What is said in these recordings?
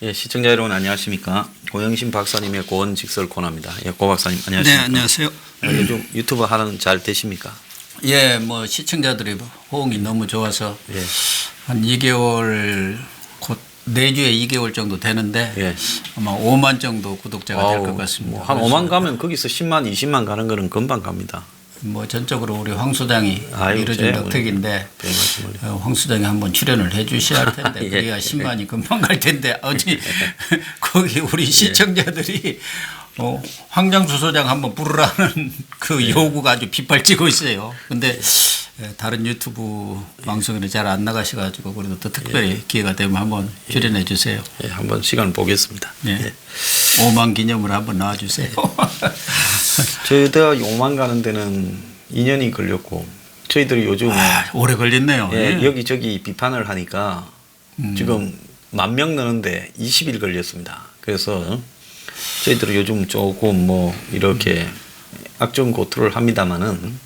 예, 시청자 여러분 안녕하십니까? 고영신 박사님의 고언직설 코너입니다. 예, 고 박사님 네, 안녕하십니까? 안녕하세요. 요즘 유튜브 하는 잘 되십니까? 예, 뭐 시청자들이 호응이 너무 좋아서 예, 한 2개월 곧 내주에 2개월 정도 되는데 예. 아마 5만 정도 구독자가 될 것 같습니다. 뭐 한 5만 가면 거기서 10만, 20만 가는 거는 금방 갑니다. 뭐 전적으로 우리 황 소장이 아유, 이루어진 제 덕택인데 별 말씀을. 황 소장이 한번 출연을 해 주셔야 할 텐데 예. 그래야 10만이 금방 갈 텐데 어찌 거기 우리 시청자들이 황장수 소장 한번 부르라는 그 요구가 아주 빗발치고 있어요. 근데 다른 유튜브 방송에는 잘 안 나가셔가지고 그래도 또 특별히 기회가 되면 한번 출연해 주세요. 예, 한번 시간 보겠습니다. 예. 예. 5만 기념으로 한번 나와주세요. 저희가 5만 가는 데는 2년이 걸렸고 저희들이 요즘 오래 걸렸네요. 예, 예. 여기저기 비판을 하니까 지금 10,000명 넣는데 20일 걸렸습니다. 그래서 저희들이 요즘 조금 뭐 이렇게 악전고투를 합니다마는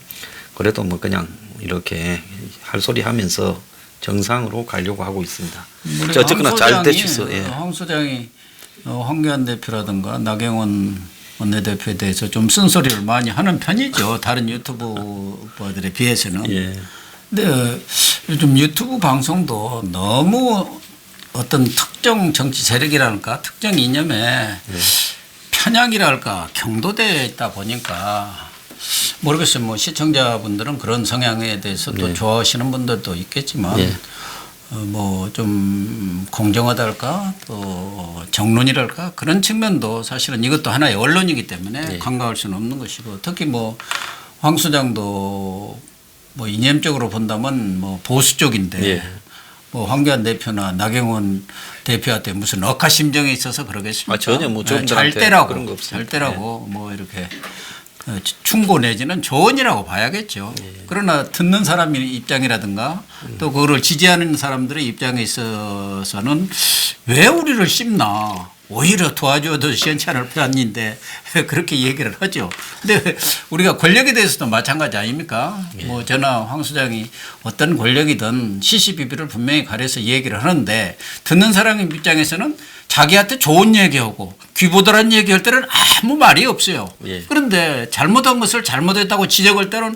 그래도 뭐 그냥 이렇게 할 소리 하면서 정상으로 가려고 하고 있습니다. 어쨌거나 잘 되셔서. 예. 황 소장이 황교안 대표라든가 나경원 원내대표에 대해서 좀 쓴소리를 많이 하는 편이죠. 다른 유튜버들에 비해서는. 예. 근데 요즘 유튜브 방송도 너무 어떤 특정 정치 세력이랄까 특정 이념에 편향이랄까 경도되어 있다 보니까 모르겠어요. 뭐 시청자분들은 그런 성향에 대해서 또 좋아하시는 분들도 있겠지만 예. 뭐 좀 공정하달까 또 정론이랄까 그런 측면도 사실은 이것도 하나의 언론이기 때문에 간과할 수는 없는 것이고 특히 뭐 황 소장도 뭐 이념적으로 본다면 뭐 보수 쪽인데 예. 뭐 황교안 대표나 나경원 대표한테 무슨 억하심정이 있어서 그러겠습니까? 전혀 뭐 잘 저분들한테 때라고 그런 거 없습니다. 잘 때라고 뭐 이렇게 충고 내지는 조언이라고 봐야겠죠. 그러나 듣는 사람 입장이라든가 또 그거를 지지하는 사람들의 입장에 있어서는 왜 우리를 씹나 오히려 도와줘도 시원찮을 편인데 그렇게 얘기를 하죠. 근데 우리가 권력에 대해서도 마찬가지 아닙니까? 뭐 저나 황 소장이 어떤 권력이든 시시비비를 분명히 가려서 얘기를 하는데 듣는 사람 입장에서는 자기한테 좋은 얘기하고 귀보다란 얘기할 때는 아무 말이 없어요. 예. 그런데 잘못한 것을 잘못했다고 지적할 때는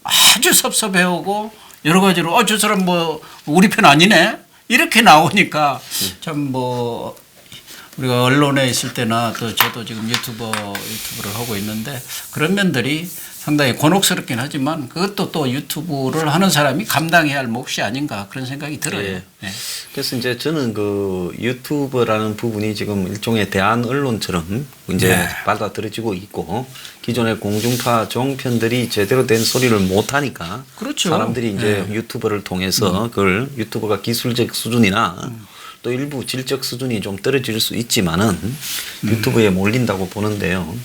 아주 섭섭해하고 여러 가지로 저 사람 뭐 우리 편 아니네 이렇게 나오니까 참 뭐 우리가 언론에 있을 때나 또 저도 지금 유튜브를 하고 있는데 그런 면들이 상당히 곤혹스럽긴 하지만 그것도 또 유튜브를 하는 사람이 감당해야 할 몫이 아닌가 그런 생각이 들어요. 예. 네. 그래서 이제 저는 그 유튜브라는 부분이 지금 일종의 대한 언론처럼 이제 받아들여지고 있고 기존의 공중파 종편들이 제대로 된 소리를 못 하니까 그렇죠. 사람들이 이제 유튜브를 통해서 그걸 유튜브가 기술적 수준이나 또 일부 질적 수준이 좀 떨어질 수 있지만은 유튜브에 몰린다고 보는데요.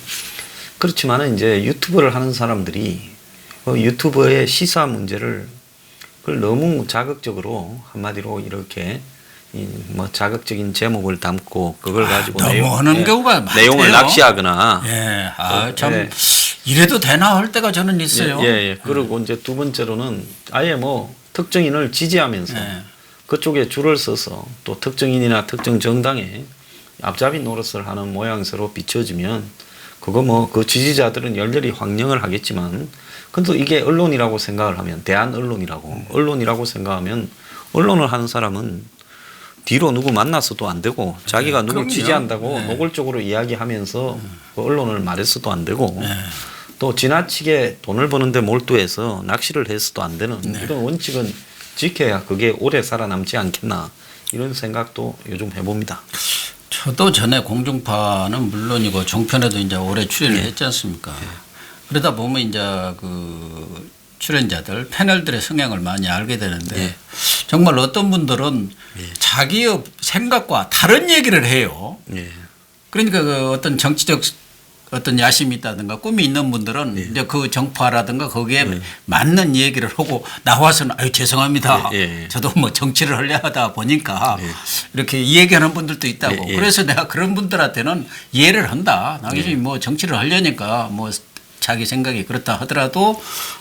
그렇지만은 이제 유튜브를 하는 사람들이 유튜브의 시사 문제를 그걸 너무 자극적으로 한마디로 이렇게 뭐 자극적인 제목을 담고 그걸 가지고 너무 하는 경우가 많대요. 내용을 낚시하거나 참 이래도 되나 할 때가 저는 있어요. 그리고 이제 두 번째로는 아예 뭐 특정인을 지지하면서 그쪽에 줄을 서서 또 특정인이나 특정 정당에 앞잡이 노릇을 하는 모양새로 비춰지면 그거 뭐 그 지지자들은 열렬히 환영을 하겠지만 근데 이게 언론이라고 생각을 하면 대한 언론이라고 생각하면 언론을 하는 사람은 뒤로 누구 만나서도 안 되고 자기가 누굴 지지한다고 노골적으로 이야기하면서 그 언론을 말해서도 안 되고 또 지나치게 돈을 버는데 몰두해서 낚시를 해서도 안 되는 이런 원칙은 지켜야 그게 오래 살아남지 않겠나 이런 생각도 요즘 해봅니다. 저도 전에 공중파는 물론이고 종편에도 이제 오래 출연을 했지 않습니까? 그러다 보면 이제 그 출연자들 패널들의 성향을 많이 알게 되는데 정말 어떤 분들은 자기의 생각과 다른 얘기를 해요. 그러니까 그 어떤 정치적 어떤 야심이 있다든가 꿈이 있는 분들은 이제 그 정파라든가 거기에 맞는 얘기를 하고 나와서는 아유 죄송합니다. 저도 뭐 정치를 하려 하다 보니까 이렇게 얘기하는 분들도 있다고. 그래서 내가 그런 분들한테는 이해를 한다. 당연히 뭐 정치를 하려니까 뭐 자기 생각이 그렇다 하더라도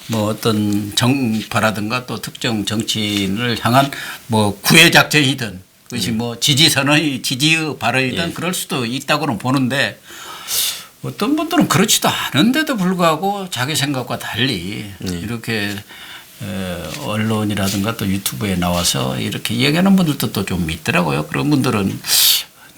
뭐 어떤 정파라든가 또 특정 정치인을 향한 뭐 구애 작전이든 그것이 뭐 지지선의 지지의 발언이든 예. 그럴 수도 있다고는 보는데 어떤 분들은 그렇지도 않은데도 불구하고 자기 생각과 달리 이렇게 언론이라든가 또 유튜브에 나와서 이렇게 얘기하는 분들도 또 좀 있더라고요. 그런 분들은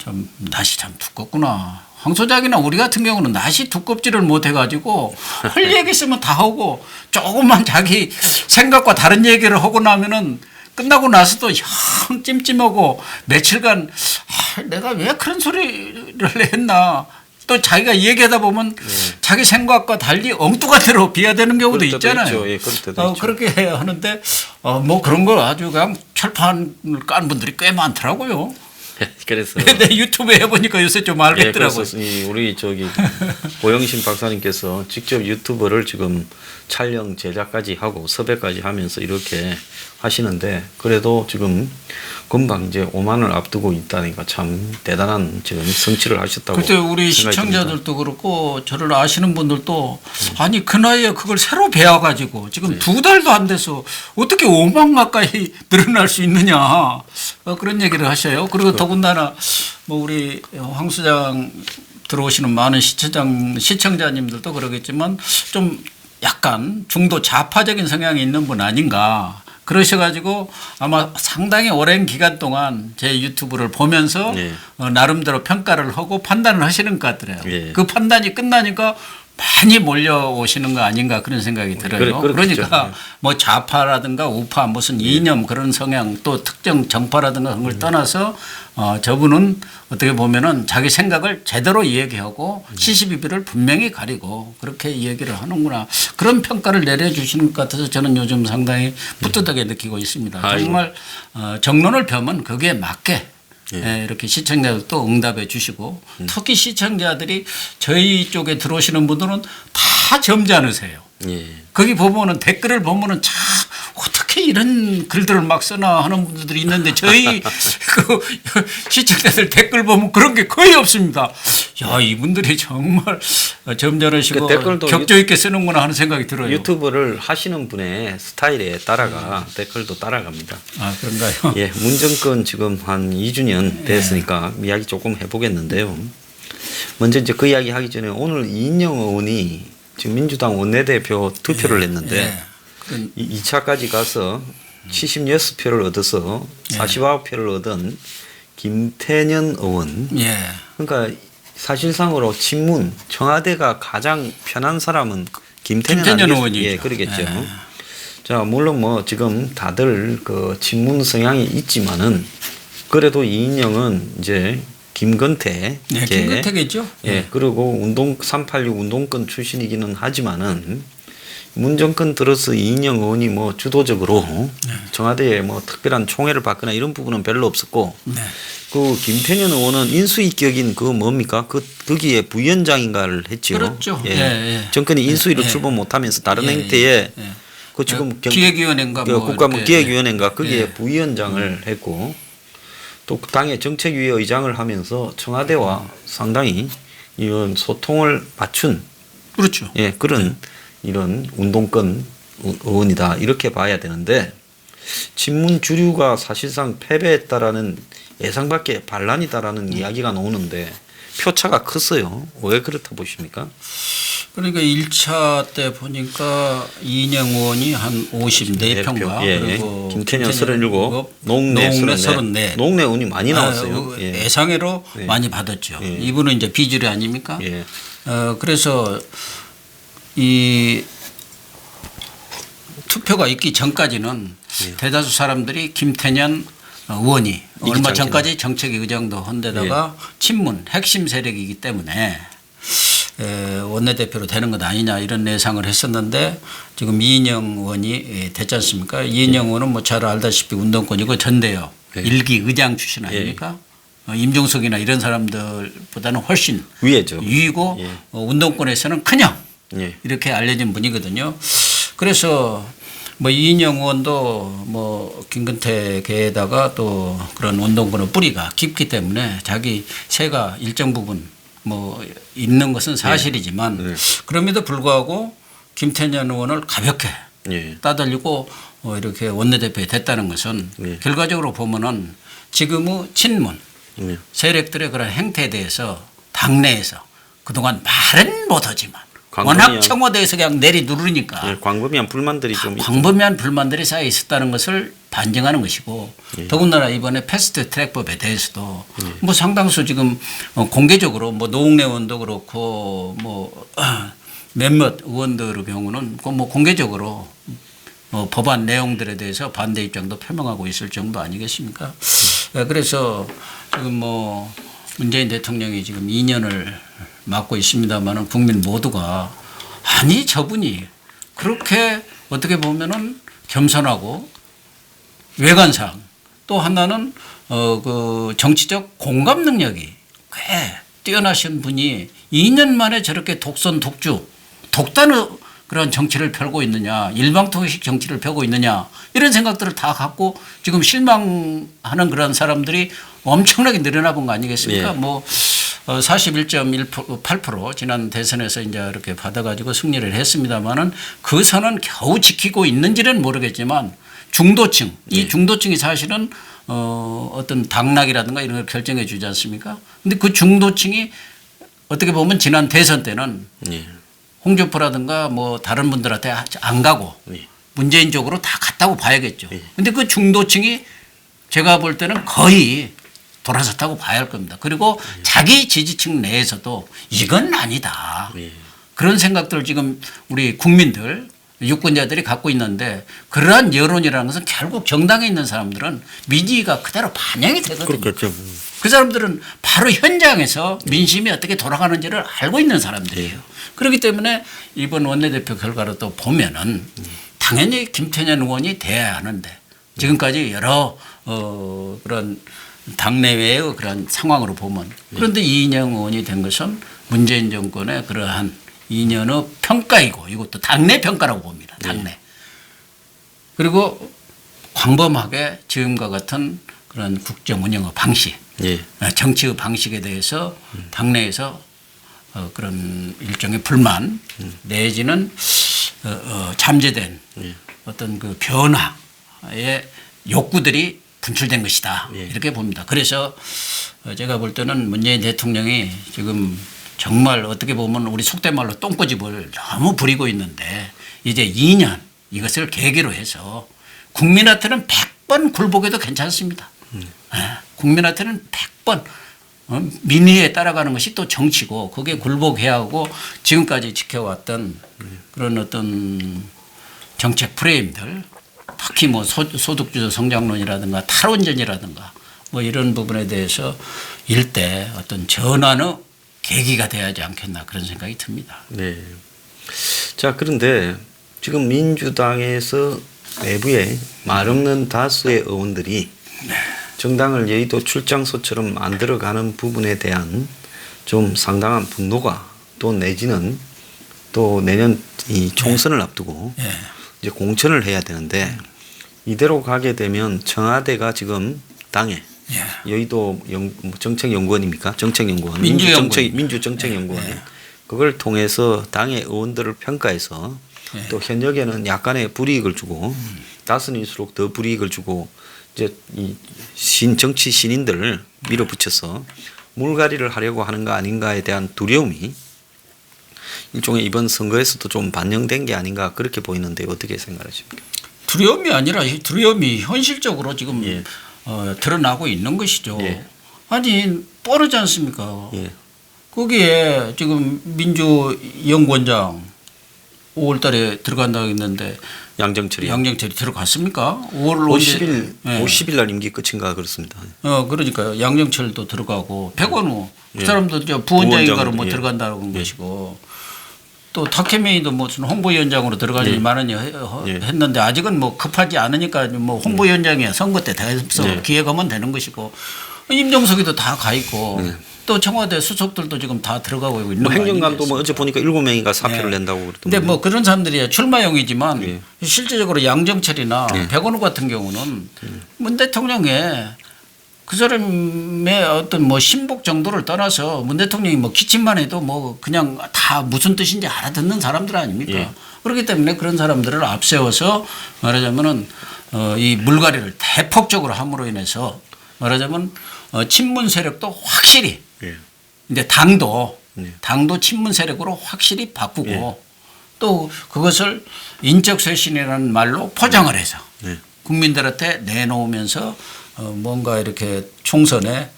참 낯이 참 두껍구나. 황 소장이나 우리 같은 경우는 낯이 두껍지를 못해가지고 할 얘기 있으면 다 하고 조금만 자기 생각과 다른 얘기를 하고 나면은 끝나고 나서도 영 찜찜하고 며칠간 내가 왜 그런 소리를 했나. 또 자기가 얘기하다 보면 자기 생각과 달리 엉뚱한 대로 비하되는 경우도 그럴 때도 있잖아요. 있죠. 예, 그럴 때도 있죠. 그렇게 하는데 뭐 그런 거 아주 그냥 철판을 깐 분들이 꽤 많더라고요. 그래서 내 유튜브에 해보니까 요새 좀 예, 알겠더라고요. 그래서 우리 고영신 박사님께서 직접 유튜브를 지금 촬영 제작까지 하고 섭외까지 하면서 이렇게 하시는데 그래도 지금 금방 이제 5만을 앞두고 있다니까 참 대단한 지금 성취를 하셨다고. 그때 우리 생각이 듭니다. 시청자들도 그렇고 저를 아시는 분들도 아니 그 나이에 그걸 새로 배워가지고 지금 2달도 안 돼서 어떻게 5만 가까이 늘어날 수 있느냐 그런 얘기를 하셔요. 그리고 더군다나 뭐 우리 황 수장 들어오시는 많은 시청자님들도 그러겠지만 좀 약간 중도 좌파적인 성향이 있는 분 아닌가. 그러셔가지고 아마 상당히 오랜 기간 동안 제 유튜브를 보면서 네. 나름대로 평가를 하고 판단을 하시는 것 같더라고요. 네. 그 판단이 끝나니까 많이 몰려오시는 거 아닌가 그런 생각이 들어요. 그렇겠죠. 그러니까 뭐 좌파라든가 우파 무슨 이념 그런 성향 또 특정 정파라든가 그런 걸 떠나서 저분은 어떻게 보면은 자기 생각을 제대로 얘기하고 시시비비를 분명히 가리고 그렇게 얘기를 하는구나 그런 평가를 내려주시는 것 같아서 저는 요즘 상당히 뿌듯하게 느끼고 있습니다. 정말 정론을 펴면 거기에 맞게 이렇게 시청자들도 응답해 주시고 특히 시청자들이 저희 쪽에 들어오시는 분들은 다 점잖으세요. 예. 거기 보면은 댓글을 보면은 참 어떻게 이런 글들을 막 써나 하는 분들이 있는데 저희 그 시청자들 댓글 보면 그런 게 거의 없습니다. 야 이분들이 정말 점잖으시고 그 댓글도 격조 있게 쓰는구나 하는 생각이 들어요. 유튜브를 하시는 분의 스타일에 따라가 댓글도 따라갑니다. 아 그런가요? 예, 문정권 지금 한 2주년 됐으니까 이야기 조금 해보겠는데요. 먼저 이제 그 이야기 하기 전에 오늘 이인영 의원이 지금 민주당 원내대표 투표를 냈는데 2차까지 가서 76표를 얻어서 49표를 얻은 김태년 의원. 그러니까 사실상으로 친문 청와대가 가장 편한 사람은 김태년 의원이죠. 예, 그러겠죠. 자, 물론 뭐 지금 다들 그 친문 성향이 있지만은 그래도 이인영은 이제 김건태, 김건태겠죠. 예, 그리고 386 운동권 출신이기는 하지만은 문정권 들어서 이인영 의원이 뭐 주도적으로 청와대에 뭐 특별한 총애를 받거나 이런 부분은 별로 없었고 그 김태년 의원은 인수위격인 그 뭡니까 거기에 부위원장인가를 했죠. 그렇죠. 정권이 인수위로 출범 못하면서 다른 행태에 그 지금 기획위원회인가 뭐 국가기획위원회인가 거기에 부위원장을 했고 또 당의 정책위의 의장을 하면서 청와대와 상당히 이런 소통을 맞춘 그렇죠. 예, 그런 이런 운동권 의원이다 이렇게 봐야 되는데 친문 주류가 사실상 패배했다라는 예상밖에 반란이다라는 이야기가 나오는데 표차가 컸어요. 왜 그렇다 보십니까? 그러니까 1차 때 보니까 이인영 의원이 한 54표인가 그리고 김태년 37, 농내 34. 농내 의원이 많이 나왔어요. 예상외로 많이 받았죠. 이분은 이제 비주류 아닙니까? 그래서 이 투표가 있기 전까지는 대다수 사람들이 김태년 의원이 얼마 전까지 정책위 의장도 한 데다가 친문 핵심 세력이기 때문에 원내대표로 되는 것 아니냐 이런 예상을 했었는데 지금 이인영 의원이 됐지 않습니까? 이인영 의원은 뭐 잘 알다시피 운동권이고 전대요. 일기 의장 출신 아닙니까? 임종석이나 이런 사람들보다는 훨씬 위에죠. 위고 운동권에서는 큰형 이렇게 알려진 분이거든요. 그래서 뭐 이인영 의원도 뭐 김근태계에다가 또 그런 운동권의 뿌리가 깊기 때문에 자기 세가 일정 부분 뭐 있는 것은 사실이지만 그럼에도 불구하고 김태년 의원을 가볍게 따돌리고 이렇게 원내대표에 됐다는 것은 결과적으로 보면은 지금의 친문 예. 세력들의 그런 행태에 대해서 당내에서 그동안 말은 못하지만 광범위한- 워낙 청와대에서 그냥 내리 누르니까 예, 광범위한 불만들이 좀 있죠. 광범위한 불만들이 쌓여 있었다는 것을 반증하는 것이고 예. 더군다나 이번에 패스트 트랙법에 대해서도 뭐 상당수 지금 공개적으로 뭐 노웅래 의원도 그렇고 뭐 몇몇 의원들의 경우는 뭐 공개적으로 법안 내용들에 대해서 반대 입장도 표명하고 있을 정도 아니겠습니까? 그래서 지금 뭐 문재인 대통령이 지금 2년을 맡고 있습니다만은 국민 모두가 아니 저분이 그렇게 어떻게 보면은 겸손하고 외관상 또 하나는 그 정치적 공감 능력이 꽤 뛰어나신 분이 2년 만에 저렇게 독선 독주 독단의 그런 정치를 펴고 있느냐 일방통일식 정치를 펴고 있느냐 이런 생각들을 다 갖고 지금 실망하는 그런 사람들이 엄청나게 늘어나 본 거 아니겠습니까? 예. 뭐 41.8% 지난 대선에서 이제 이렇게 받아가지고 승리를 했습니다만은 그 선은 겨우 지키고 있는지는 모르겠지만 중도층 이 중도층이 사실은 어떤 당락이라든가 이런 걸 결정해 주지 않습니까? 근데 그 중도층이 어떻게 보면 지난 대선 때는 예. 홍준표라든가 뭐 다른 분들한테 안 가고 예. 문재인 쪽으로 다 갔다고 봐야겠죠. 예. 근데 그 중도층이 제가 볼 때는 거의 돌아섰다고 봐야 할 겁니다. 그리고 자기 지지층 내에서도 이건 아니다. 예. 그런 생각들을 지금 우리 국민들 유권자들이 갖고 있는데 그러한 여론이라는 것은 결국 정당에 있는 사람들은 민의가 그대로 반영이 되거든요. 그렇겠죠. 그 사람들은 바로 현장에서 민심이 어떻게 돌아가는지를 알고 있는 사람들이에요. 그렇기 때문에 이번 원내대표 결과를 또 보면은 당연히 김태년 의원이 돼야 하는데 지금까지 여러 그런 당내외의 그런 상황으로 보면 그런데 이인영 의원이 된 것은 문재인 정권의 그러한 2년의 평가이고 이것도 당내 평가라고 봅니다. 당내. 그리고 광범하게 지금과 같은 그런 국정 운영의 방식, 예. 정치의 방식에 대해서 당내에서 그런 일종의 불만 내지는 잠재된 어떤 그 변화의 욕구들이 분출된 것이다. 예. 이렇게 봅니다. 그래서 제가 볼 때는 문재인 대통령이 지금 정말 어떻게 보면 우리 속된 말로 똥꼬집을 너무 부리고 있는데 이제 2년 이것을 계기로 해서 국민한테는 100번 굴복해도 괜찮습니다. 국민한테는 100번 민의에 따라가는 것이 또 정치고 거기에 굴복해야 하고 지금까지 지켜왔던 그런 어떤 정책 프레임들 특히 뭐 소득주도 성장론이라든가 탈원전이라든가 뭐 이런 부분에 대해서 일대 어떤 전환의 계기가 돼야 하지 않겠나 그런 생각이 듭니다. 네. 자, 그런데 지금 민주당에서 내부에 말 없는 다수의 의원들이 정당을 여의도 출장소처럼 만들어가는 부분에 대한 좀 상당한 분노가 또 내지는 또 내년 이 총선을 앞두고 이제 공천을 해야 되는데 이대로 가게 되면 청와대가 지금 당에 여의도 정책연구원입니까? 정책연구원. 민주정책연구원. 그걸 통해서 당의 의원들을 평가해서 또 현역에는 약간의 불이익을 주고 다수일수록 더 불이익을 주고 이제 이 정치 신인들을 밀어붙여서 물갈이를 하려고 하는 거 아닌가에 대한 두려움이 일종의 이번 선거에서도 좀 반영된 게 아닌가 그렇게 보이는데 어떻게 생각하십니까? 두려움이 아니라 두려움이 현실적으로 지금 드러나고 있는 것이죠. 예. 아니 뻔하지 않습니까? 예. 거기에 지금 민주연구원장 5월 달에 들어간다고 했는데 양정철이 양정철이 들어갔습니까? 5월 50일 50일 날 임기 끝인가 그렇습니다. 그러니까요. 양정철도 들어가고 백원우 그 사람도 이제 부원장인가로 뭐 들어간다고 한 것이고 또 타케메이도 무슨 홍보위원장으로 들어가지 말하니 했는데 아직은 뭐 급하지 않으니까 뭐 홍보위원장이야 선거 때 돼서 기획하면 되는 것이고 임종석이도 다 가 있고 또 청와대 수석들도 지금 다 들어가고 있는 뭐 거 행정관도 뭐 어제 보니까 7명인가 사표를 낸다고 그러던데. 근데 뭐 그런 사람들이 출마용이지만 실제적으로 양정철이나 백원우 같은 경우는 문 대통령의 그 사람의 어떤 뭐 신복 정도를 떠나서 문 대통령이 뭐 기침만 해도 뭐 그냥 다 무슨 뜻인지 알아듣는 사람들 아닙니까? 그렇기 때문에 그런 사람들을 앞세워서 말하자면은 이 물갈이를 대폭적으로 함으로 인해서 말하자면 친문 세력도 확실히 예. 이제 당도 네. 친문 세력으로 확실히 바꾸고 예. 또 그것을 인적 쇄신이라는 말로 포장을 해서 네. 국민들한테 내놓으면서 뭔가 이렇게 총선에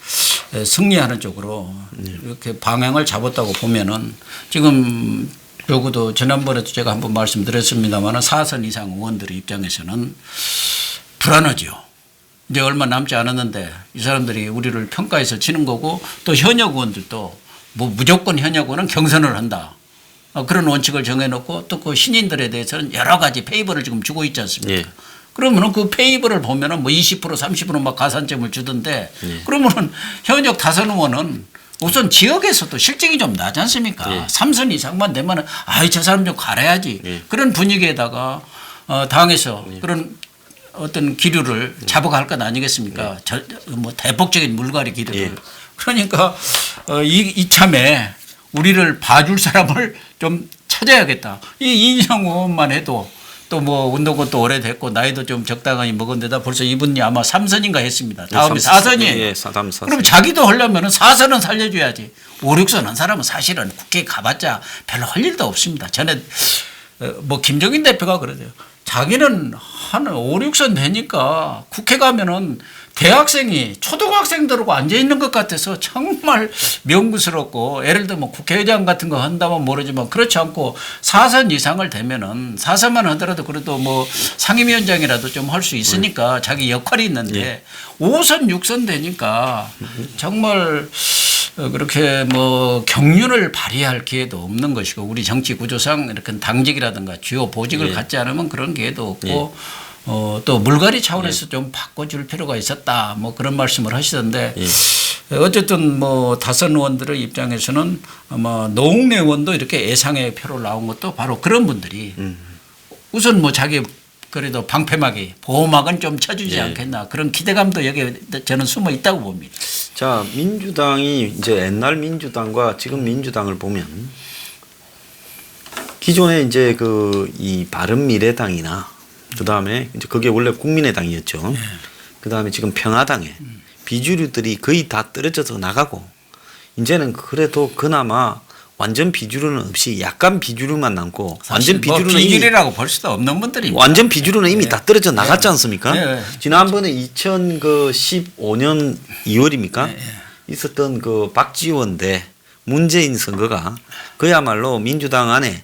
승리하는 쪽으로 이렇게 방향을 잡았다고 보면은 지금 적어도 지난번에도 제가 한번 말씀드렸습니다만 4선 이상 의원들의 입장에서는 불안하죠. 이제 얼마 남지 않았는데 이 사람들이 우리를 평가해서 치는 거고 또 현역 의원들도 뭐 무조건 현역 의원은 경선을 한다. 그런 원칙을 정해놓고 또 그 신인들에 대해서는 여러 가지 페이버를 지금 주고 있지 않습니까? 예. 그러면은 그 페이버를 보면은 뭐 20% 30%막 가산점을 주던데 예. 그러면은 현역 다선 의원은 우선 지역에서도 실적이 좀 나지 않습니까? 예. 3선 이상만 되면은 아이 저 사람 좀 갈아야지. 예. 그런 분위기에다가 당에서 그런 어떤 기류를 잡아갈 것 아니겠습니까? 뭐 대폭적인 물갈이 기류를. 예. 그러니까 이참에 우리를 봐줄 사람을 좀 찾아야겠다. 이 이인영 의원만 해도 또 뭐 운동권도 오래됐고 나이도 좀 적당히 먹었는데다 벌써 이분이 아마 3선인가 했습니다. 다음에 4선이에요. 예, 4선. 그럼 자기도 하려면 4선은 살려줘야지. 5, 6선 한 사람은 사실은 국회에 가봤자 별로 할 일도 없습니다. 전에 뭐 김정인 대표가 그러대요. 자기는 한 5, 6선 되니까 국회 가면은 대학생이 초등학생들하고 앉아있는 것 같아서 정말 명구스럽고 예를 들면 국회의장 같은 거 한다면 모르지만 그렇지 않고 4선 이상을 되면은 4선만 하더라도 그래도 뭐 상임위원장이라도 좀 할 수 있으니까 자기 역할이 있는데 5선, 6선 되니까 정말 그렇게 뭐 경륜을 발휘할 기회도 없는 것이고 우리 정치 구조상 이렇게 당직이라든가 주요 보직을 갖지 않으면 그런 기회도 없고 또 물갈이 차원에서 좀 바꿔줄 필요가 있었다. 뭐 그런 말씀을 하시던데 어쨌든 뭐 다선 의원들의 입장에서는 아마 노웅래 의원도 이렇게 예상의 표로 나온 것도 바로 그런 분들이 우선 뭐 자기 그래도 방패막이 보호막은 좀 쳐주지 않겠나 그런 기대감도 여기에 저는 숨어 있다고 봅니다. 자, 민주당이 이제 옛날 민주당과 지금 민주당을 보면 기존에 이제 그 이 바른미래당이나 그다음에 이제 그게 원래 국민의당이었죠. 그다음에 지금 평화당에 비주류들이 거의 다 떨어져서 나가고 이제는 그래도 그나마 완전 비주류는 없이 약간 비주류만 남고 완전 비주류는 뭐 비주류라고 볼 수도 없는 분들입니다. 완전 비주류는 이미 다 떨어져 나갔지 않습니까? 네. 지난번에 2015년 2월입니까? 있었던 그 박지원 대 문재인 선거가 그야말로 민주당 안에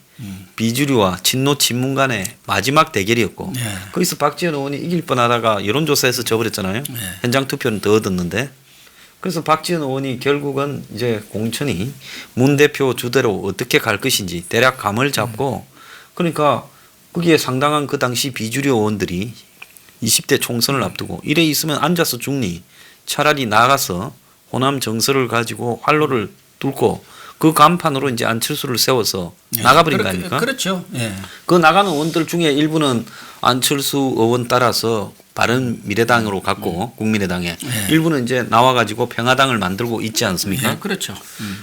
비주류와 친노 친문 간의 마지막 대결이었고 거기서 박지원 의원이 이길 뻔하다가 여론조사에서 져버렸잖아요. 현장 투표는 더 얻었는데 그래서 박지원 의원이 결국은 이제 공천이 문 대표 주대로 어떻게 갈 것인지 대략 감을 잡고 그러니까 거기에 상당한 그 당시 비주류 의원들이 20대 총선을 앞두고 이래 있으면 앉아서 죽니 차라리 나가서 호남 정서를 가지고 활로를 뚫고 그 간판으로 이제 안철수를 세워서 나가버린 거 아닙니까? 그렇죠. 예. 그 나가는 의원들 중에 일부는 안철수 의원 따라서 바른미래당으로 갔고 국민의당에 일부는 이제 나와가지고 평화당을 만들고 있지 않습니까? 그렇죠.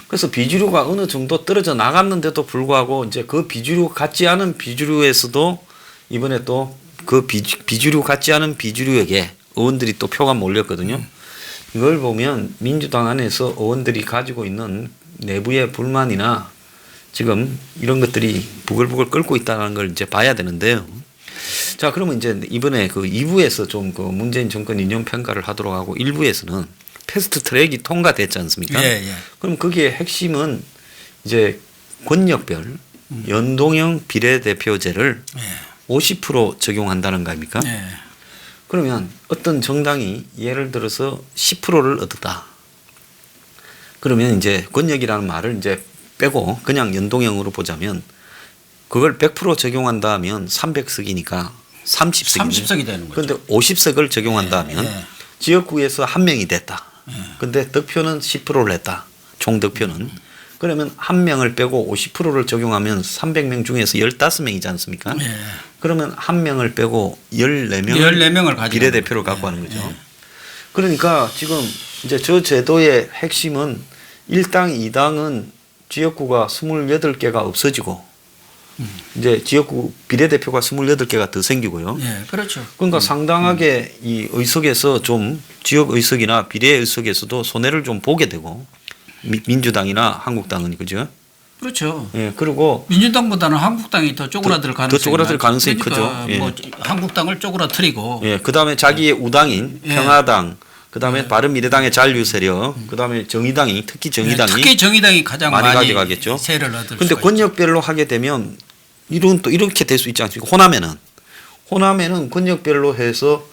그래서 비주류가 어느 정도 떨어져 나갔는데도 불구하고 이제 그 비주류 같지 않은 비주류에서도 이번에 또 그 비주류 같지 않은 비주류에게 의원들이 또 표가 몰렸거든요. 이걸 보면 민주당 안에서 의원들이 가지고 있는 내부의 불만이나 지금 이런 것들이 부글부글 끓고 있다는 걸 이제 봐야 되는데요. 자, 그러면 이제 이번에 그 2부에서 좀 그 문재인 정권 인용 평가를 하도록 하고 1부에서는 패스트 트랙이 통과됐지 않습니까? 그럼 거기에 핵심은 이제 권역별 연동형 비례대표제를 50% 적용한다는 거 아닙니까? 그러면 어떤 정당이 예를 들어서 10%를 얻었다. 그러면 이제 권역이라는 말을 이제 빼고 그냥 연동형으로 보자면 그걸 100% 적용한다 하면 300석이니까 30석이 되는 거죠. 그런데 50석을 적용한다 하면 지역구에서 한 명이 됐다. 근데 득표는 10%를 했다. 총 득표는. 그러면 한 명을 빼고 50%를 적용하면 300명 중에서 15명이지 않습니까? 그러면 한 명을 빼고 14명을 비례대표를 갖고 하는 거죠. 그러니까 지금 이제 저 제도의 핵심은 1당, 2당은 지역구가 28개가 없어지고 이제 지역구 비례대표가 28개가 더 생기고요. 예, 그렇죠. 그러니까 상당하게 이 의석에서 좀 지역 의석이나 비례 의석에서도 손해를 좀 보게 되고 민주당이나 한국당은 그죠? 그렇죠. 예, 그리고 민주당보다는 한국당이 더 쪼그라들 가능성이 쪼그라들 가능성이 그러니까 크죠. 예. 뭐 한국당을 쪼그라뜨리고 예, 그다음에 자기의 우당인 예. 평화당, 그다음에 바른미래당의 잔류 세력, 그다음에 정의당이 특히 정의당이 특히 정의당이 가장 많이 많이 가져가겠죠. 세를 얻을 근데 수가 권역별로 하게 되면 또 이렇게 될 수 있지 않습니까? 호남에는 권역별로 해서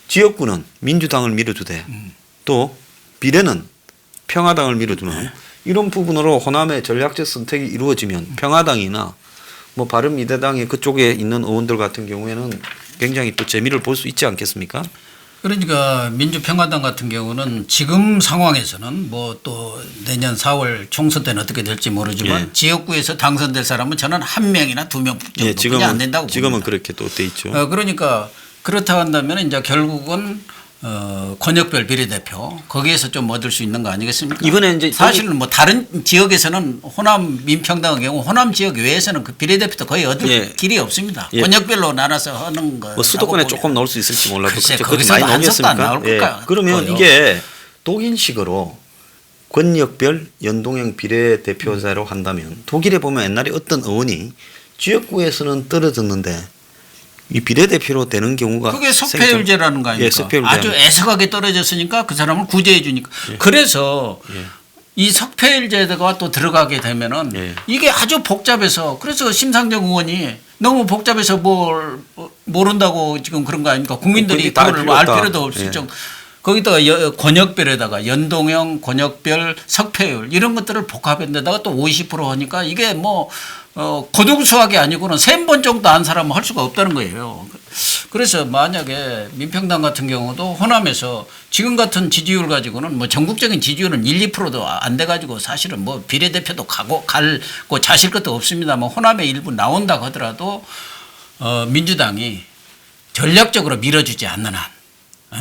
지역구는 민주당을 밀어주되 또 비례는 평화당을 밀어주는 이런 부분으로 호남의 전략적 선택이 이루어지면 평화당이나 뭐 바른미래당의 그쪽에 있는 의원들 같은 경우에는 굉장히 또 재미를 볼 수 있지 않겠습니까? 그러니까 민주평화당 같은 경우는 지금 상황에서는 뭐 또 내년 4월 총선 때는 어떻게 될지 모르지만 예. 지역구에서 당선될 사람은 저는 한 명이나 두 명 예, 정도뿐이 안 된다고 지금은 봅니다. 그렇게 또 돼 있죠. 그러니까 그렇다 한다면 이제 결국은 권역별 비례대표 거기에서 좀 얻을 수 있는 거 아니겠습니까? 이번에 이제 사실은 뭐 다른 지역에서는 호남 민평당의 경우 호남 지역 외에서는 그 비례대표도 거의 얻을 예. 길이 없습니다. 예. 권역별로 나눠서 하는 거. 뭐 수도권에 조금 넣을 수 있을지 몰라도 글쎄, 그렇게 거기서도 많이 한 석도 안 넣겠습니까? 나올 걸까요? 그러면 거요. 이게 독일식으로 권역별 연동형 비례대표제로 한다면 독일에 보면 옛날에 어떤 의원이 지역구에서는 떨어졌는데 이 비례대표로 되는 경우가 그게 석패율제라는 거 아닙니까? 예, 석패율제. 아주 애석하게 떨어졌으니까 그 사람을 구제해 주니까. 그래서 이 석패율제가 또 들어가게 되면은 예. 이게 아주 복잡해서 그래서 심상정 의원이 너무 복잡해서 뭘 모른다고 지금 그런 거 아닙니까? 국민들이 다 그걸 알 필요 필요도 없다. 없을 예. 정도. 거기다가 권역별에다가 연동형, 권역별, 석패율 이런 것들을 복합한 데다가 또 50% 하니까 이게 뭐 고등수학이 아니고는 3번 정도 안 사람은 할 수가 없다는 거예요. 그래서 만약에 민평당 같은 경우도 호남에서 지금 같은 지지율 가지고는 뭐 전국적인 지지율은 1, 2%도 안 돼 가지고 사실은 뭐 비례대표도 갈고 자실 것도 없습니다. 뭐 호남에 일부 나온다고 하더라도 민주당이 전략적으로 밀어주지 않는 한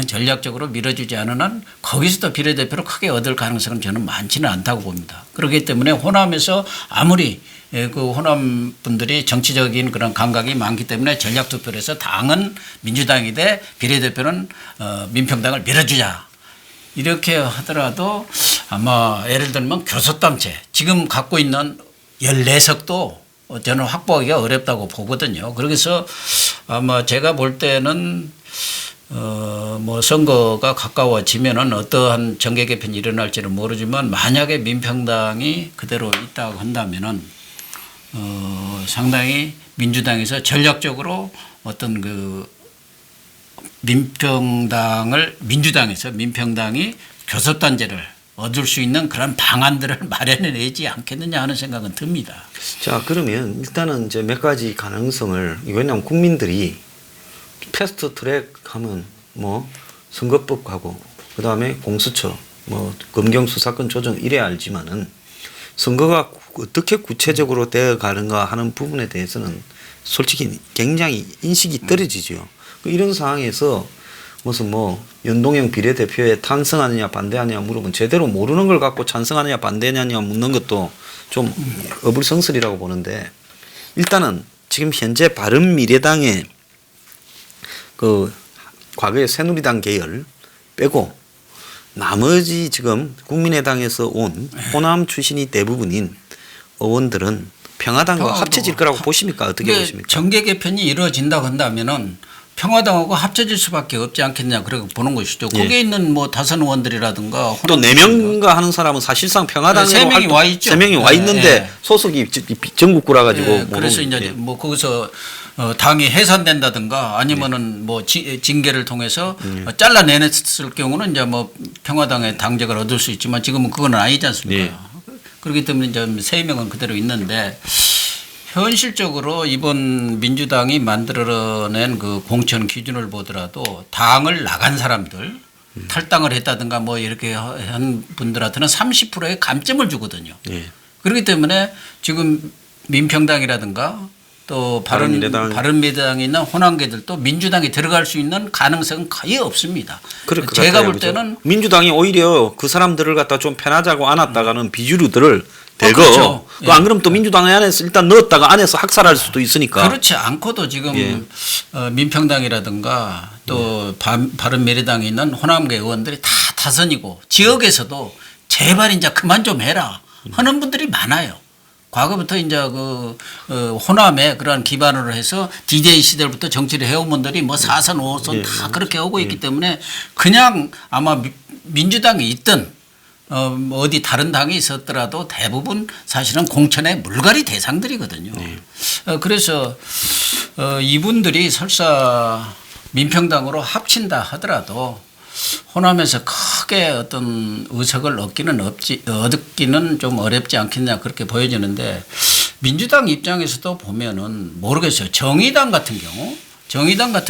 전략적으로 밀어주지 않은 한 거기서도 비례대표를 크게 얻을 가능성은 저는 많지는 않다고 봅니다. 그렇기 때문에 호남에서 아무리 그 호남 분들이 정치적인 그런 감각이 많기 때문에 전략투표를 해서 당은 민주당이 돼 비례대표는 민평당을 밀어주자. 이렇게 하더라도 아마 예를 들면 교섭단체 지금 갖고 있는 14석도 저는 확보하기가 어렵다고 보거든요. 그래서 아마 제가 볼 때는 뭐 선거가 가까워지면은 어떠한 정계 개편이 일어날지는 모르지만 만약에 민평당이 그대로 있다고 한다면은 상당히 민주당에서 전략적으로 어떤 그 민주당에서 민평당이 교섭단체를 얻을 수 있는 그런 방안들을 마련해내지 않겠느냐 하는 생각은 듭니다. 자, 그러면 일단은 이제 몇 가지 가능성을 왜냐하면 국민들이 패스트 트랙 하면 뭐 선거법하고 그다음에 공수처 뭐 검경 수사권 조정 이래 알지만은 선거가 어떻게 구체적으로 되어 가는가 하는 부분에 대해서는 솔직히 굉장히 인식이 떨어지죠. 이런 상황에서 무슨 뭐 연동형 비례대표에 찬성하느냐 반대하느냐 물으면 제대로 모르는 걸 갖고 찬성하느냐 반대하느냐 묻는 것도 좀 어불성설이라고 보는데 일단은 지금 현재 바른미래당의 그 과거의 새누리당 계열 빼고 나머지 지금 국민의당에서 온 호남 출신이 대부분인 의원들은 평화당과 합쳐질 거라고 보십니까? 어떻게 보십니까? 정계 개편이 이루어진다고 한다면은 평화당하고 합쳐질 수밖에 없지 않겠냐 그렇게 보는 것이죠. 예. 거기에 있는 뭐 다선 의원들이라든가 또 4명인가 하는 사람은 사실상 평화당에 세 명이 와 있죠. 3명이 와 예, 있는데 예. 소속이 전국구라 가지고 예, 그래서 이제 뭐 거기서 당이 해산된다든가 아니면은 뭐 징계를 통해서 잘라내냈을 경우는 이제 뭐 평화당의 당적을 얻을 수 있지만 지금은 그건 아니지 않습니까? 예. 그렇기 때문에 이제 3명은 그대로 있는데 현실적으로 이번 민주당이 만들어낸 그 공천 기준을 보더라도 당을 나간 사람들 탈당을 했다든가 뭐 이렇게 한 분들한테는 30%의 감점을 주거든요. 예. 그렇기 때문에 지금 민평당이라든가 또 바른미래당이나 호남계들도 민주당에 들어갈 수 있는 가능성은 거의 없습니다. 제가 볼 때는 민주당이 오히려 그 사람들을 갖다 좀 편하자고 안았다가는 비주류들을 대거. 그렇죠. 그 안 그러면 또 민주당 안에서 일단 넣었다가 안에서 학살할 수도 있으니까. 그렇지 않고도 지금 민평당이라든가 또 바른미래당에 있는 호남계 의원들이 다 다선이고 지역에서도 제발 이제 그만 좀 해라 하는 분들이 많아요. 과거부터 이제 그 호남에 그러한 기반으로 해서 DJ 시절부터 정치를 해온 분들이 뭐 4선, 5선 다 그렇게 하고 있기 때문에 그냥 아마 민주당이 있든 뭐 어디 다른 당이 있었더라도 대부분 사실은 공천의 물갈이 대상들이거든요. 그래서 이분들이 설사 민평당으로 합친다 하더라도 호남에서 크게 어떤 의석을 얻기는 좀 어렵지 않겠냐 그렇게 보여지는데 민주당 입장에서도 보면은 모르겠어요. 정의당 같은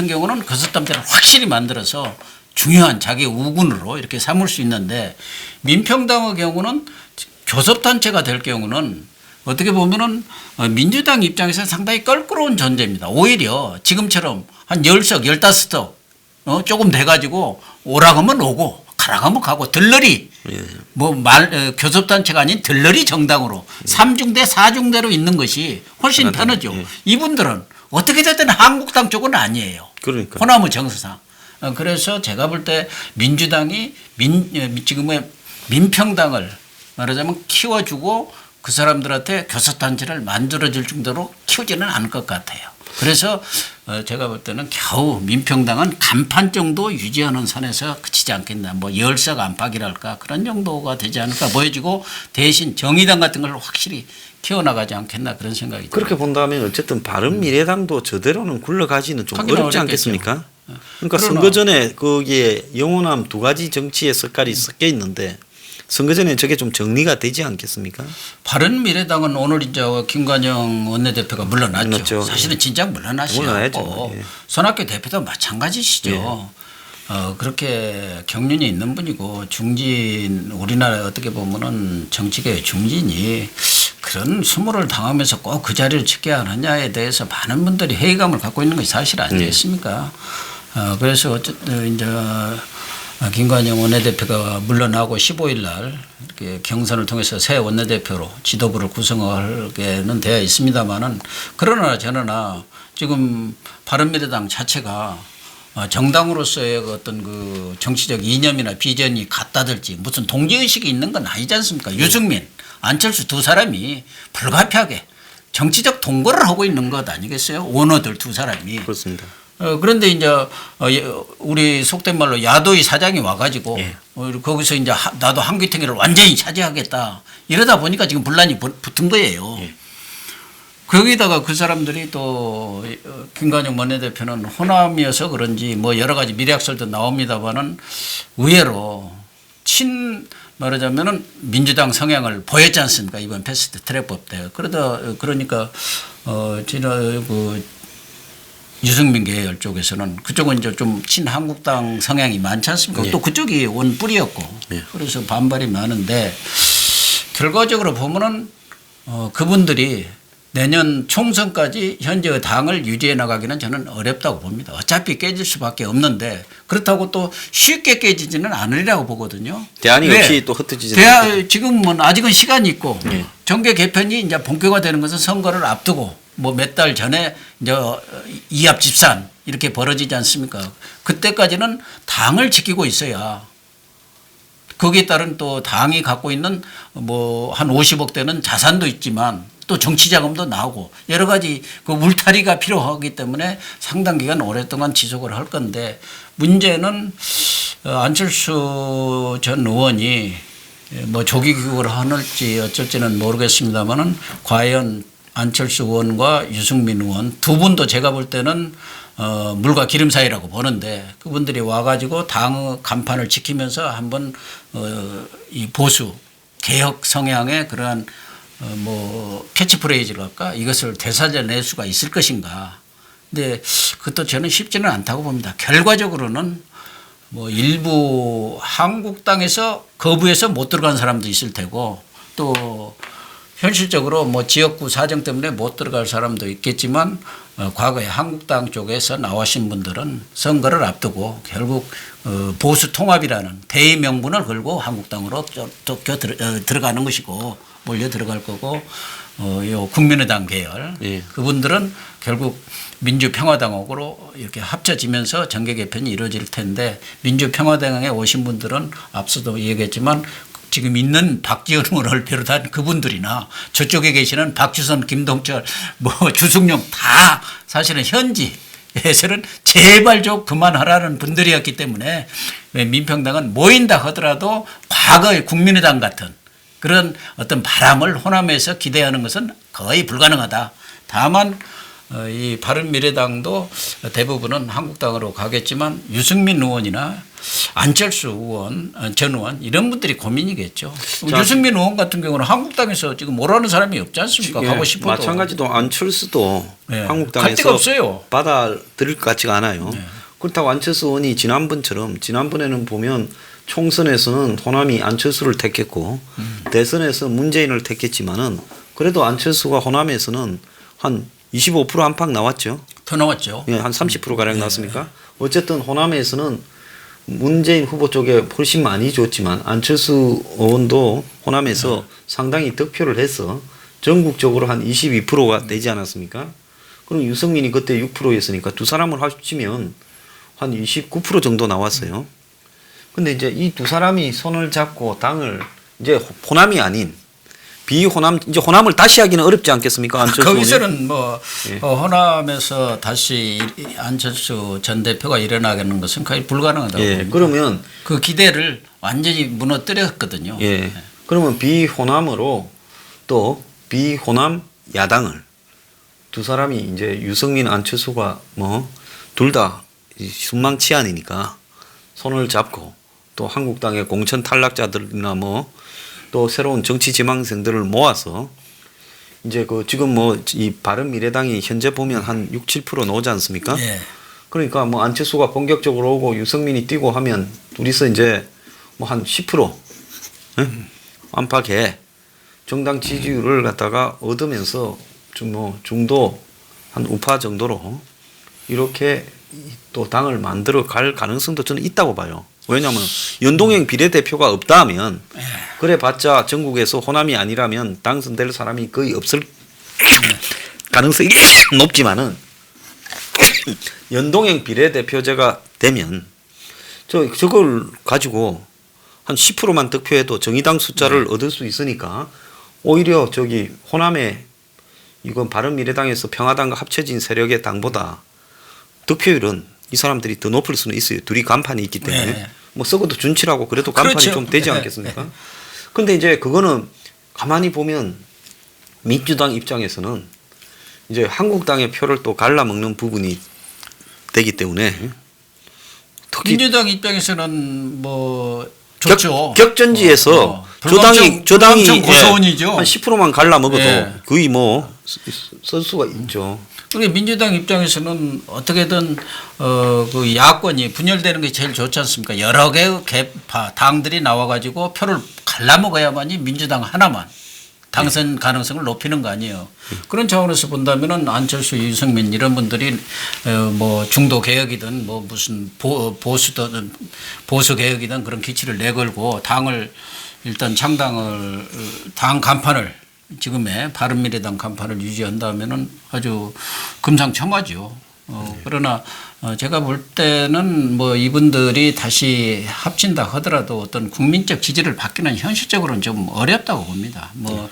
경우는 거섯단체를 확실히 만들어서 중요한 자기 우군으로 이렇게 삼을 수 있는데 민평당의 경우는 교섭단체가 될 경우는 어떻게 보면은 민주당 입장에서는 상당히 껄끄러운 존재입니다. 오히려 지금처럼 한 10석, 15석 조금 돼가지고 오라고 하면 오고 가라고 하면 가고 들러리 교섭단체가 아닌 들러리 정당으로 3중대, 4중대로 있는 것이 훨씬 편하죠. 이분들은 어떻게 됐든 한국당 쪽은 아니에요. 그러니까. 호남의 정서상. 그래서 제가 볼 때 민주당이 지금의 민평당을 말하자면 키워주고 그 사람들한테 교섭단체를 만들어줄 정도로 키우지는 않을 것 같아요. 그래서 제가 볼 때는 겨우 민평당은 간판 정도 유지하는 선에서 그치지 않겠나. 뭐 10석 안팎이랄까 그런 정도가 되지 않을까 보여지고 대신 정의당 같은 걸 확실히 키워나가지 않겠나 그런 생각이 듭니다. 그렇게 본다면 어쨌든 바른미래당도 저대로는 굴러가지는 좀 어렵지 않겠습니까? 그러니까 선거 전에 거기에 영호남 두 가지 정치의 색깔이 섞여 있는데 선거 전에 저게 좀 정리가 되지 않겠습니까? 바른미래당은 오늘 이제 김관영 원내대표가 물러났죠. 물러났죠. 사실은 진작 물러나시고 손학규 대표도 마찬가지시죠. 그렇게 경륜이 있는 분이고 중진 우리나라 어떻게 보면은 정치계의 중진이 그런 수모를 당하면서 꼭 그 자리를 지켜야 하느냐에 대해서 많은 분들이 회의감을 갖고 있는 것이 사실 아니겠습니까? 그래서 어쨌든 이제 김관영 원내대표가 물러나고 15일 날 이렇게 경선을 통해서 새 원내대표로 지도부를 구성하게는 되어 있습니다만은 그러나 저러나 지금 바른미래당 자체가 정당으로서의 어떤 그 정치적 이념이나 비전이 같다들지 무슨 동지의식이 있는 건 아니지 않습니까? 유승민, 안철수 두 사람이 불가피하게 정치적 동거를 하고 있는 것 아니겠어요? 원어들 두 사람이. 그렇습니다. 그런데 이제 우리 속된 말로 야도의 사장이 와가지고 거기서 이제 나도 한귀퉁이를 완전히 차지하겠다 이러다 보니까 지금 분란이 붙은 거예요. 거기다가 그 사람들이 또 김관영 원내대표는 호남이어서 그런지 뭐 여러 가지 미래학설도 나옵니다만은 의외로 말하자면은 민주당 성향을 보였지 않습니까? 이번 패스트 트랙법 때. 그러니까 지난 유승민 계열 쪽에서는 그쪽은 이제 좀 친한국당 성향이 많지 않습니까? 또 그쪽이 원 뿌리였고 그래서 반발이 많은데 결과적으로 보면은 그분들이 내년 총선까지 현재의 당을 유지해 나가기는 저는 어렵다고 봅니다. 어차피 깨질 수밖에 없는데 그렇다고 또 쉽게 깨지지는 않으리라고 보거든요. 대안이 없이 또 흩어지지. 지금은 아직은 시간이 있고 정계 개편이 이제 본격화되는 것은 선거를 앞두고 뭐 몇 달 전에 이제 이합 집산 이렇게 벌어지지 않습니까? 그때까지는 당을 지키고 있어야 거기에 따른 또 당이 갖고 있는 뭐 한 50억 대는 자산도 있지만 또 정치 자금도 나오고 여러 가지 그 울타리가 필요하기 때문에 상당 기간 오랫동안 지속을 할 건데 문제는 안철수 전 의원이 뭐 조기 귀국을 하는지 어쩔지는 모르겠습니다만은 과연 안철수 의원과 유승민 의원 두 분도 제가 볼 때는 물과 기름 사이라고 보는데 그분들이 와가지고 당 간판을 지키면서 한번 이 보수 개혁 성향의 그러한 뭐 캐치프레이즈랄까 이것을 되살려낼 수가 있을 것인가. 근데 그것도 저는 쉽지는 않다고 봅니다. 결과적으로는 뭐 일부 한국당에서 거부해서 못 들어간 사람도 있을 테고 또 현실적으로 뭐 지역구 사정 때문에 못 들어갈 사람도 있겠지만 과거에 한국당 쪽에서 나오신 분들은 선거를 앞두고 결국 보수 통합이라는 대의 명분을 걸고 한국당으로 들어가는 것이고 몰려 들어갈 거고 요 국민의당 계열 예. 그분들은 결국 민주평화당하고 이렇게 합쳐지면서 정계 개편이 이루어질 텐데 민주평화당에 오신 분들은 앞서도 얘기했지만 지금 있는 박지원 의원을 비롯한 그분들이나 저쪽에 계시는 박주선, 김동철, 뭐 주승용 다 사실은 현지에서는 제발 좀 그만하라는 분들이었기 때문에 민평당은 모인다 하더라도 과거의 국민의당 같은 그런 어떤 바람을 호남에서 기대하는 것은 거의 불가능하다. 다만 이 바른미래당도 대부분은 한국당으로 가겠지만 유승민 의원이나 안철수 의원, 전 의원 이런 분들이 고민이겠죠. 자, 유승민 의원 같은 경우는 한국당에서 지금 오라는 사람이 없지 않습니까? 예, 가고 싶어도. 마찬가지도 안철수도 예, 갈 데가 한국당에서 없어요. 받아들일 것 같지가 않아요. 네. 그렇다고 안철수 의원이 지난번에는 보면 총선에서는 호남이 안철수를 택했고 대선에서 문재인을 택했지만은 그래도 안철수가 호남에서는 한 25% 안팎 나왔죠. 더 나왔죠. 예, 한 30% 가량 나왔습니까? 어쨌든 호남에서는 문재인 후보 쪽에 훨씬 많이 줬지만 안철수 의원도 호남에서 상당히 득표를 해서 전국적으로 한 22%가 되지 않았습니까? 그럼 유승민이 그때 6%였으니까 두 사람을 합치면 한 29% 정도 나왔어요. 근데 이제 이 두 사람이 손을 잡고 당을 이제 호남이 아닌 비호남 이제 호남을 다시 하기는 어렵지 않겠습니까? 안철수 거기서는 뭐 예. 호남에서 다시 안철수 전 대표가 일어나는 것은 거의 불가능하다고 예, 봅니다. 그러면 그 기대를 완전히 무너뜨렸거든요. 예. 그러면 비호남으로 또 비호남 야당을 두 사람이 이제 유승민 안철수가 뭐 둘 다 순망치안이니까 손을 잡고 또 한국당의 공천 탈락자들이나 뭐 또 새로운 정치 지망생들을 모아서 이제 그 지금 뭐 이 바른미래당이 현재 보면 한 6, 7% 나오지 않습니까? 예. 그러니까 뭐 안철수가 본격적으로 오고 유승민이 뛰고 하면 둘이서 이제 뭐 한 10% 안팎의 정당 지지율을 갖다가 얻으면서 좀 뭐 중도 한 우파 정도로 이렇게 또 당을 만들어 갈 가능성도 저는 있다고 봐요. 왜냐하면 연동형 비례대표가 없다 하면 그래봤자 전국에서 호남이 아니라면 당선될 사람이 거의 없을 가능성이 높지만은 연동형 비례대표제가 되면 저걸 가지고 한 10%만 득표해도 정의당 숫자를 얻을 수 있으니까 오히려 저기 호남에 이건 바른미래당에서 평화당과 합쳐진 세력의 당보다 득표율은 이 사람들이 더 높을 수는 있어요. 둘이 간판이 있기 때문에. 네. 뭐 적어도 준치라고 그래도 간판이 그렇죠. 좀 되지 않겠습니까? 근데 이제 그거는 가만히 보면 민주당 입장에서는 이제 한국당의 표를 또 갈라먹는 부분이 되기 때문에 특히 민주당 입장에서는 뭐 좋죠. 격전지에서 조당이 불감청 고소원이죠. 한 10%만 갈라먹어도 예. 거의 뭐 쓸 수가 있죠. 그리고 민주당 입장에서는 어떻게든 그 야권이 분열되는 게 제일 좋지 않습니까? 여러 개의 개파 당들이 나와가지고 표를 갈라먹어야만이 민주당 하나만 당선 가능성을 높이는 거 아니에요. 그런 차원에서 본다면은 안철수, 유승민 이런 분들이 뭐 중도 개혁이든 뭐 무슨 보수든 보수 개혁이든 그런 기치를 내걸고 당을 일단 창당을 당 간판을 지금의 바른미래당 간판을 유지한다면은 아주 금상첨화죠. 그러나 제가 볼 때는 뭐 이분들이 다시 합친다 하더라도 어떤 국민적 지지를 받기는 현실적으로는 좀 어렵다고 봅니다. 뭐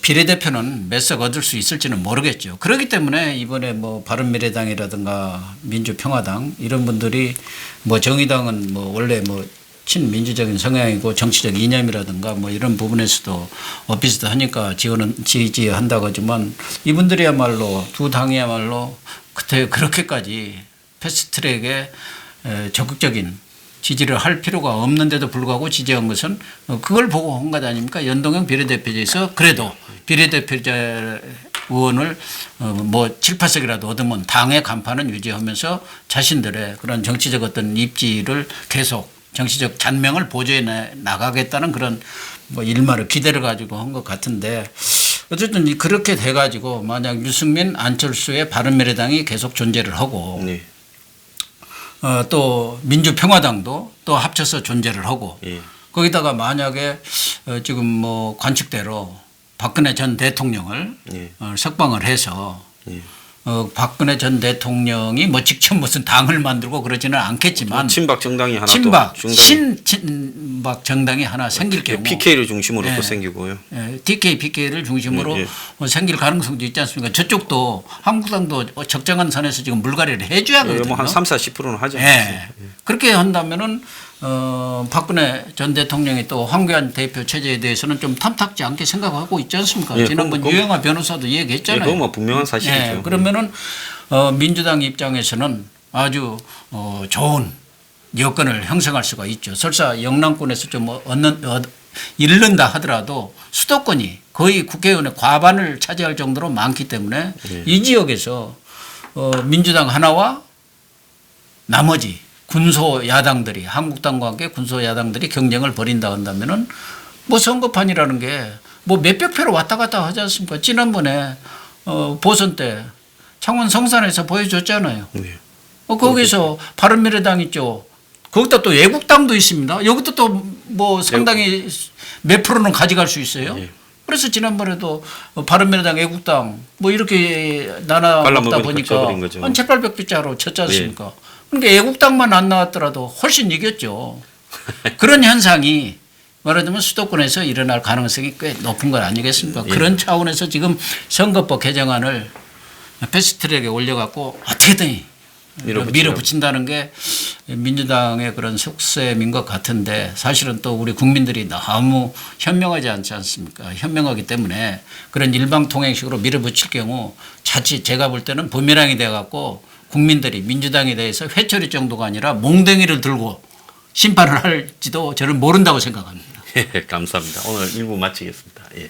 비례대표는 몇 석 얻을 수 있을지는 모르겠죠. 그렇기 때문에 이번에 뭐 바른미래당이라든가 민주평화당 이런 분들이 뭐 정의당은 뭐 원래 뭐 친민주적인 성향이고 정치적 이념이라든가 뭐 이런 부분에서도 비슷하니까 지지한다고 하지만 이분들이야말로 두 당이야말로 그때 그렇게까지 패스트트랙에 적극적인 지지를 할 필요가 없는데도 불구하고 지지한 것은 그걸 보고 한 것 아닙니까? 연동형 비례대표제에서 그래도 비례대표제 의원을 뭐 7, 8석이라도 얻으면 당의 간판은 유지하면서 자신들의 그런 정치적 어떤 입지를 계속 정치적 잔명을 보조해 나가겠다는 그런 뭐 일말의 기대를 가지고 한 것 같은데 어쨌든 그렇게 돼가지고 만약 유승민, 안철수의 바른미래당이 계속 존재를 하고 네. 또 민주평화당도 또 합쳐서 존재를 하고 예. 거기다가 만약에 지금 뭐 관측대로 박근혜 전 대통령을 예. 석방을 해서 예. 박근혜 전 대통령이 뭐 직접 무슨 당을 만들고 그러지는 않겠지만 친박 정당이 하나 친박 또 중당이 친박 정당이 하나 생길 경우 PK를 중심으로 예. 또 생기고요. DK, PK를 중심으로 예, 생길 가능성도 있지 않습니까? 저쪽도 한국당도 적정한 선에서 지금 물갈이를 해줘야 하거든요. 뭐한 30-40%는 하죠. 예. 그렇게 한다면은 박근혜 전 대통령이 또 황교안 대표 체제에 대해서는 좀 탐탁지 않게 생각하고 있지 않습니까? 예, 지난번 그건 유영아 변호사도 예, 얘기했잖아요. 그건 뭐 분명한 사실이죠. 예, 그러면은 민주당 입장에서는 아주 좋은 여건을 형성할 수가 있죠. 설사 영남권에서 좀 잃는다 하더라도 수도권이 거의 국회의원의 과반을 차지할 정도로 많기 때문에 예. 이 지역에서 민주당 하나와 나머지 군소 야당들이 한국당과 함께 군소 야당들이 경쟁을 벌인다 한다면은 뭐 선거판이라는 게 뭐 몇백 표로 왔다 갔다 하지 않습니까? 지난번에 보선 때 창원 성산에서 보여줬잖아요. 네. 거기서 바른미래당 있죠. 거기다 또 애국당도 있습니다. 여기도 또 뭐 상당히 몇 프로는 가져갈 수 있어요. 네. 그래서 지난번에도 바른미래당 애국당 뭐 이렇게 나눠 먹다 보니까 져버린 거죠. 한 7,800표짜로 쳤지 않습니까? 그러니까 애국당만 안 나왔더라도 훨씬 이겼죠. 그런 현상이 말하자면 수도권에서 일어날 가능성이 꽤 높은 것 아니겠습니까? 예. 그런 차원에서 지금 선거법 개정안을 패스트트랙에 올려갖고 어떻게든 밀어붙인다는 게 민주당의 그런 속셈인 것 같은데 사실은 또 우리 국민들이 너무 현명하지 않지 않습니까? 현명하기 때문에 그런 일방통행식으로 밀어붙일 경우 자칫 제가 볼 때는 부메랑이 돼갖고 국민들이 민주당에 대해서 회초리 정도가 아니라 몽댕이를 들고 심판을 할지도 저는 모른다고 생각합니다. 감사합니다. 오늘 1부 마치겠습니다. 예.